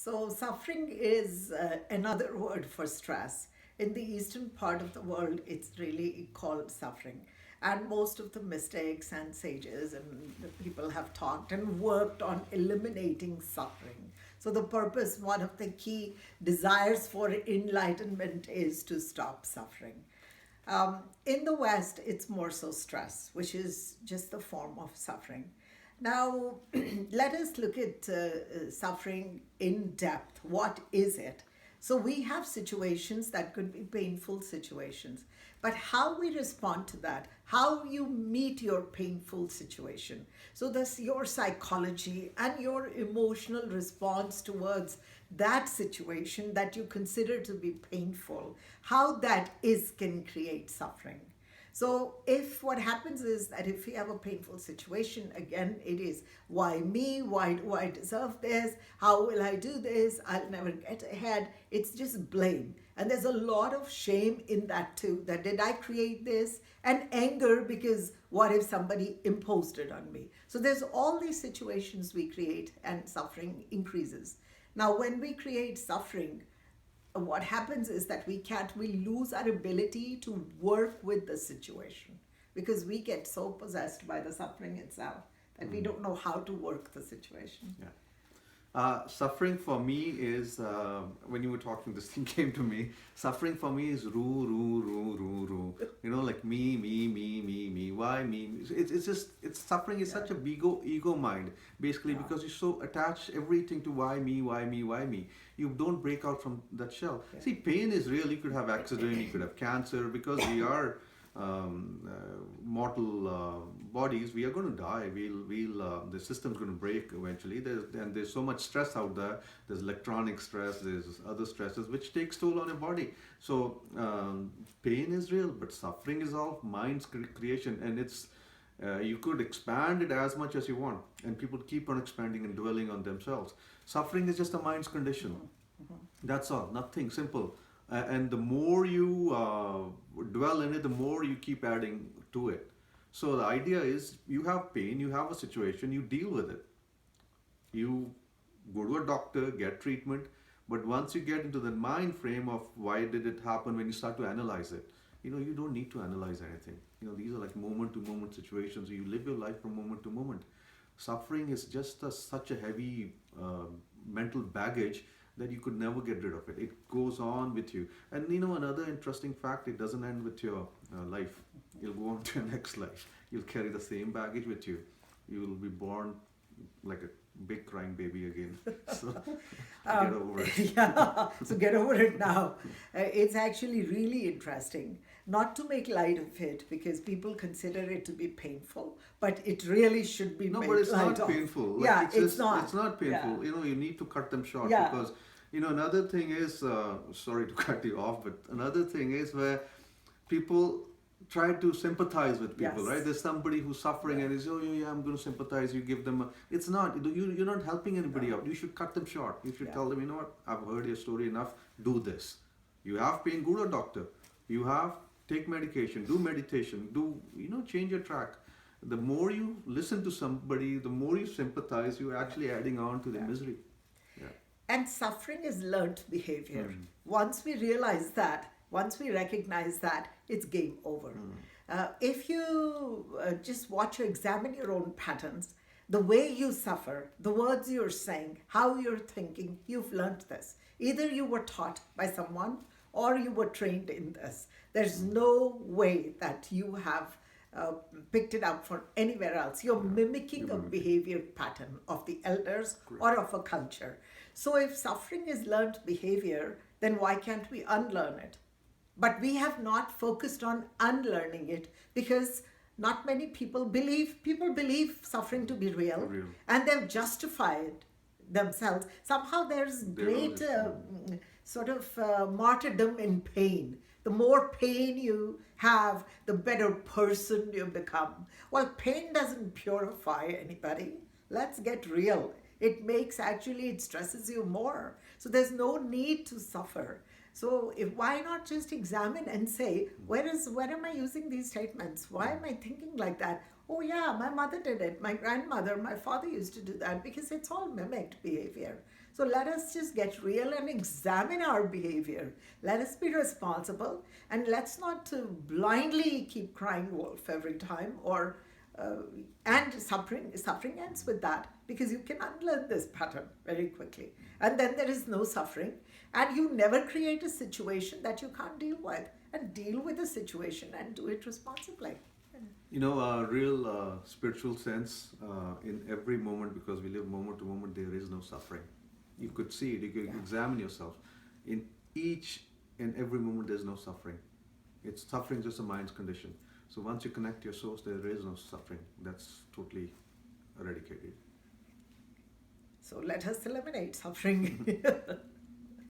So, suffering is another word for stress. In the eastern part of the world, it's really called suffering. And most of the mystics and sages and the people have talked and worked on eliminating suffering. So, the purpose, one of the key desires for enlightenment is to stop suffering. In the West, it's more so stress, which is just the form of suffering. Now, let us look at suffering in depth. What is it? So, we have situations that could be painful situations, but how we respond to that, how you meet your painful situation. So, this your psychology and your emotional response towards that situation that you consider to be painful, how that is can create suffering. So if what happens is that if we have a painful situation, again, it is why me? Why do I deserve this? How will I do this? I'll never get ahead. It's just blame. And there's a lot of shame in that too. That did I create this? And anger because what if somebody imposed it on me? So there's all these situations we create and suffering increases. Now, when we create suffering, what happens is that we lose our ability to work with the situation because we get so possessed by the suffering itself that we don't know how to work the situation. Yeah. Suffering for me is, when you were talking, this thing came to me. Suffering for me is roo, roo, roo, roo, roo. Like me. Why me? It's suffering is such a ego mind, basically, because you so attach everything to why me. You don't break out from that shell. See, pain is real. You could have accident, you could have cancer, because we are mortal bodies. We are going to die. The system's going to break eventually. There's so much stress out there. There's electronic stress. There's other stresses which takes toll on your body. So pain is real, but suffering is all mind's creation, and it's you could expand it as much as you want, and people keep on expanding and dwelling on themselves. Suffering is just a mind's condition. That's all. Nothing simple. And the more you dwell in it, the more you keep adding to it. So the idea is, you have pain, you have a situation, you deal with it. You go to a doctor, get treatment, but once you get into the mind frame of why did it happen, when you start to analyze it, you don't need to analyze anything. These are like moment to moment situations. You live your life from moment to moment. Suffering is just such a heavy mental baggage that you could never get rid of it. It goes on with you. And another interesting fact, it doesn't end with your life. You'll go on to your next life. You'll carry the same baggage with you. You will be born like a big crying baby again. So get over it. Yeah, so get over it now. It's actually really interesting. Not to make light of it because people consider it to be painful, but it really should be No, made but it's light not of. painful. Like, Yeah, it's it's just, not. it's not painful. Yeah. You need to cut them short, Yeah. because another thing is, sorry to cut you off, but another thing is where people try to sympathize with people, Yes. right? There's somebody who's suffering, and is, oh yeah, I'm going to sympathize. You give them it's not, you're not helping anybody out. You should cut them short. You should tell them, what, I've heard your story enough. Do this. You have pain, go to a doctor. You have, take medication, do meditation, do, change your track. The more you listen to somebody, the more you sympathize, you're actually adding on to the misery. Yeah. And suffering is learned behavior. Once we realize that, once we recognize that, it's game over. If you just watch or examine your own patterns, the way you suffer, the words you're saying, how you're thinking, you've learned this. Either you were taught by someone or you were trained in this. There's no way that you have picked it up from anywhere else. You're mimicking a behavior pattern of the elders or of a culture. So if suffering is learned behavior, then why can't we unlearn it? But we have not focused on unlearning it because not many people believe suffering to be real. And they've justified themselves. Somehow there's great sort of martyrdom in pain. The more pain you have, the better person you become. Well, pain doesn't purify anybody. Let's get real. It stresses you more. So there's no need to suffer. So why not just examine and say, where am I using these statements? Why am I thinking like that? Oh, yeah, my mother did it. My grandmother, my father used to do that because it's all mimicked behavior. So let us just get real and examine our behavior. Let us be responsible and let's not blindly keep crying wolf every time or uh, and suffering ends with that because you can unlearn this pattern very quickly and then there is no suffering and you never create a situation that you can't deal with and deal with the situation and do it responsibly. You know, a real spiritual sense in every moment, because we live moment to moment, there is no suffering. You could see it, you could Yeah. examine yourself. In each and every moment, there's no suffering. It's suffering just a mind's condition. So once you connect to your source, there is no suffering. That's totally eradicated. So let us eliminate suffering.